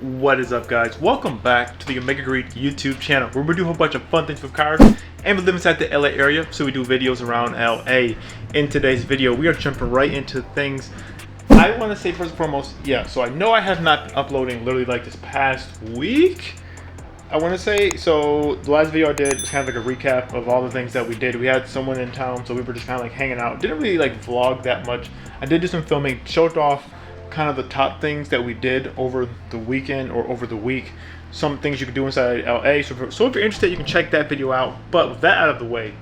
What is up, guys? Welcome back to the OmegaGreed YouTube channel, where we do a whole bunch of fun things with cars, and we live inside the LA area, so we do videos around LA. In today's video, we are jumping right into things. I want to say first and foremost, so I know I have not been uploading literally like this past week. I want to say, so the last video I did was kind of like a recap of all the things that we did. We had someone in town, so we were just kind of like hanging out. Didn't really like vlog that much. I did do some filming, showed off kind of the top things that we did over the weekend or over the week. Some things you can do inside LA. So if you're interested, you can check that video out. But with that out of the way,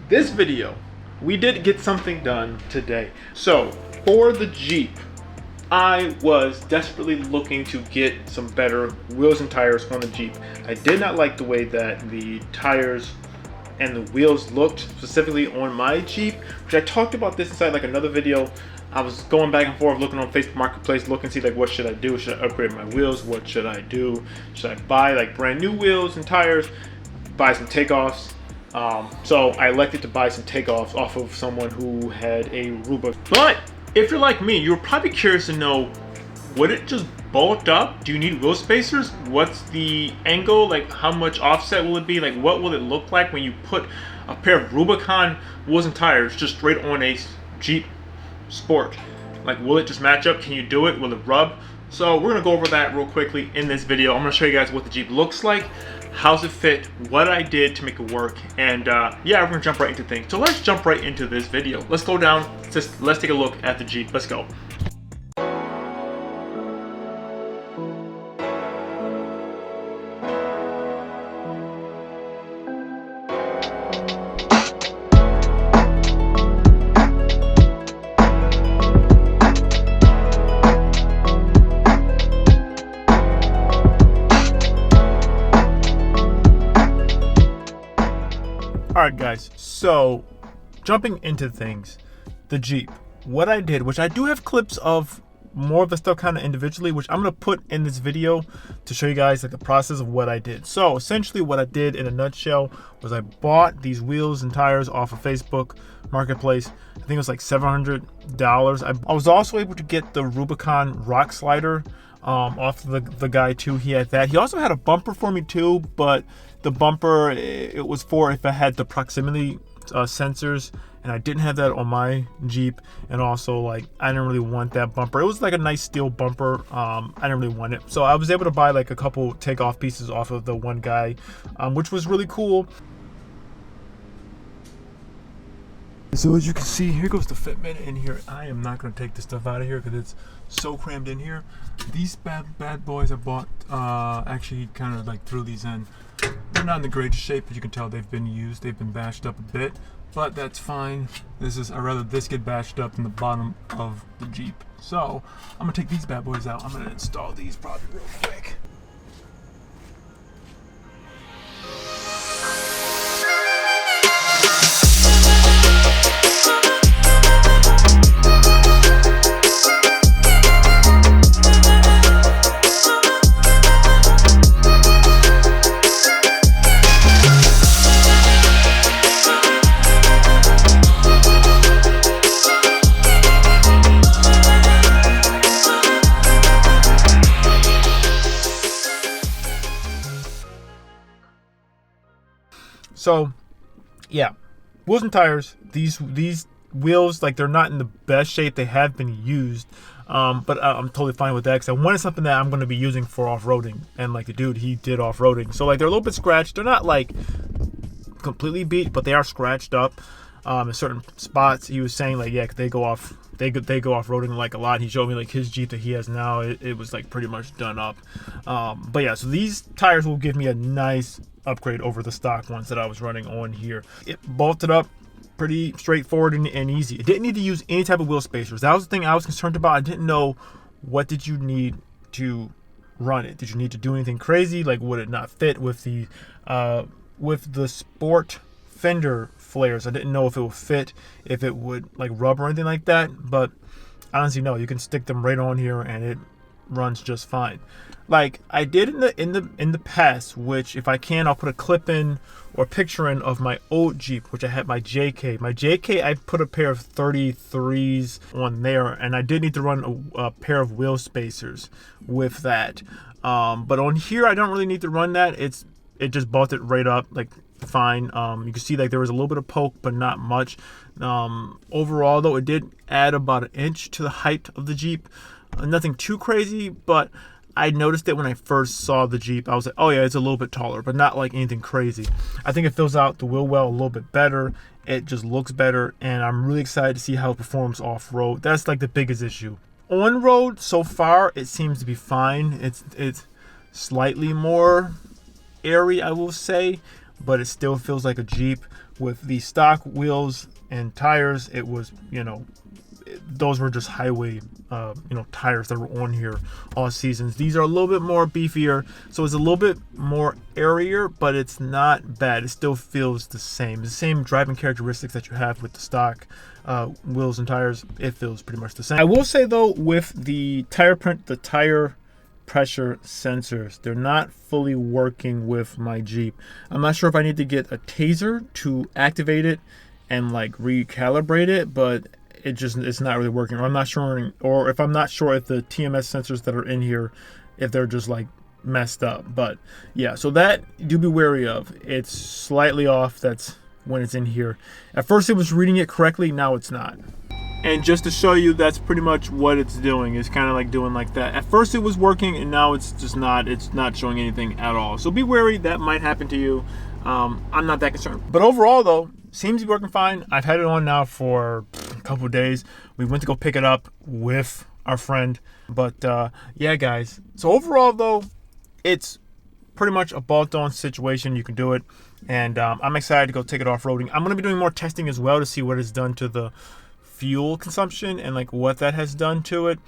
this video, we did get something done today. So for the Jeep, I was desperately looking to get some better wheels and tires on the Jeep. I did not like the way that the tires and the wheels looked, specifically on my Jeep, which I talked about this inside like another video. I was going back and forth looking on Facebook Marketplace, looking to see like what should I do? Should I upgrade my wheels? What should I do? Should I buy like brand new wheels and tires? Buy some takeoffs? So I elected to buy some takeoffs off of someone who had a Rubicon. But if you're like me, you're probably curious to know, would it just bolt up? Do you need wheel spacers? What's the angle? Like how much offset will it be? Like what will it look like when you put a pair of Rubicon wheels and tires just straight on a Jeep Sport? Like, will it just match up? Can you do it? Will it rub? So we're gonna go over that real quickly in this video. I'm gonna show you guys what the Jeep looks like, how's it fit, what I did to make it work, and yeah, we're gonna jump right into things. So let's jump right into this video. Let's go down, let's take a look at the Jeep. Let's go. Alright guys, so jumping into things, the Jeep, what I did, which I do have clips of more of the stuff kind of individually, which I'm going to put in this video to show you guys like the process of what I did. So essentially what I did in a nutshell was I bought these wheels and tires off of Facebook Marketplace. I think it was like $700. I was also able to get the Rubicon rock slider off the guy too. He had that. He also had a bumper for me too, but the bumper, it was for if I had the proximity sensors, and I didn't have that on my Jeep. And also, like, I didn't really want that bumper. It was like a nice steel bumper. I didn't really want it, so I was able to buy like a couple takeoff pieces off of the one guy, which was really cool. So as you can see, here goes the fitment in here. I am not going to take this stuff out of here because it's so crammed in here. These bad boys I bought, actually kind of like threw these in. They're not in the greatest shape, as you can tell. They've been used, they've been bashed up a bit, but that's fine. I'd rather this get bashed up than the bottom of the Jeep. So I'm gonna take these bad boys out. I'm gonna install these probably real quick. So yeah, wheels and tires, these wheels, like, they're not in the best shape. They have been used, but I'm totally fine with that because I wanted something that I'm going to be using for off-roading. And like the dude, he did off-roading, so like they're a little bit scratched. They're not like completely beat, but they are scratched up in certain spots. He was saying like, yeah, they go off roading like a lot. He showed me like his Jeep that he has now, it was like pretty much done up. But yeah, so these tires will give me a nice upgrade over the stock ones that I was running on here. It bolted up pretty straightforward and easy. It didn't need to use any type of wheel spacers. That was the thing I was concerned about. I didn't know, what did you need to run it? Did you need to do anything crazy? Like, would it not fit with the Sport fender flares? I didn't know if it would fit, if it would like rub or anything like that, but honestly no, you can stick them right on here and it runs just fine. Like I did in the past, which if I can, I'll put a clip in or picture in of my old Jeep, which I had my JK. My JK, I put a pair of 33s on there, and I did need to run a pair of wheel spacers with that. But on here, I don't really need to run that. It just built it right up, like, fine. You can see like there was a little bit of poke, but not much. Overall, though, it did add about 1 inch to the height of the Jeep. Nothing too crazy, but I noticed it when I first saw the Jeep. I was like, oh yeah, it's a little bit taller, but not like anything crazy. I think it fills out the wheel well a little bit better. It just looks better, and I'm really excited to see how it performs off-road. That's like the biggest issue. On-road, so far, it seems to be fine. It's slightly more airy, I will say, but it still feels like a Jeep. With the stock wheels and tires, it was, those were just highway tires that were on here all seasons. These are a little bit more beefier, so it's a little bit more airier, but it's not bad. It still feels the same driving characteristics that you have with the stock wheels and tires. It feels pretty much the same. I will say though, with the tire print, the tire pressure sensors, they're not fully working with my Jeep. I'm not sure if I need to get a taser to activate it and like recalibrate it, but it's not really working. Or I'm not sure, or if I'm not sure if the TMS sensors that are in here, if they're just like messed up. But yeah, so that do be wary of. It's slightly off. That's when it's in here. At first it was reading it correctly, now it's not. And just to show you, that's pretty much what it's doing. It's kind of like doing like that. At first it was working, and now it's just not. It's not showing anything at all. So be wary, that might happen to you. I'm not that concerned. But overall though, seems to be working fine. I've had it on now for a couple of days. We went to go pick it up with our friend. But yeah, guys. So overall though, it's pretty much a bolt-on situation. You can do it. And I'm excited to go take it off-roading. I'm going to be doing more testing as well to see what it's done to the fuel consumption and like what that has done to it.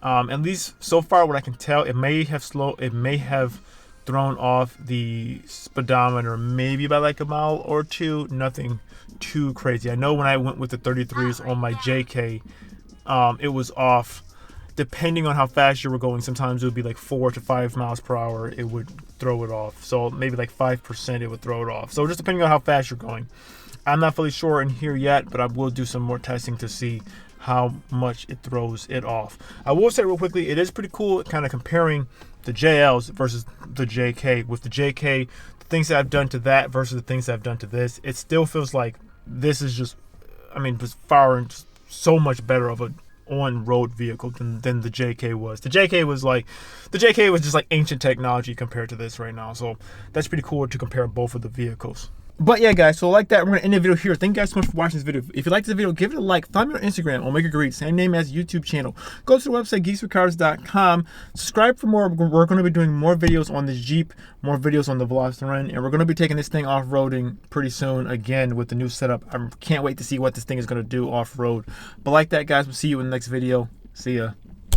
At least so far, what I can tell, it may have thrown off the speedometer maybe by like a mile or two. Nothing too crazy. I know when I went with the 33s on my JK, it was off. Depending on how fast you were going, sometimes it would be like 4 to 5 miles per hour. It would throw it off. So maybe like 5% it would throw it off. So just depending on how fast you're going. I'm not fully sure in here yet, but I will do some more testing to see how much it throws it off. I will say real quickly, it is pretty cool kind of comparing the JLs versus the JK. With the JK, the things that I've done to that versus the things that I've done to this, it still feels like this is just, just far and so much better of a on-road vehicle than the JK was. The JK was just like ancient technology compared to this right now. So that's pretty cool to compare both of the vehicles. But yeah, guys, so like that, we're gonna end the video here. Thank you guys so much for watching this video. If you like this video, give it a like. Find me on Instagram, OmegaGreed, same name as YouTube channel. Go to the website, geekswithcars.com. Subscribe for more. We're gonna be doing more videos on this Jeep, more videos on the Velociraptor, and we're gonna be taking this thing off-roading pretty soon again with the new setup. I can't wait to see what this thing is gonna do off-road. But like that, guys, we'll see you in the next video. See ya.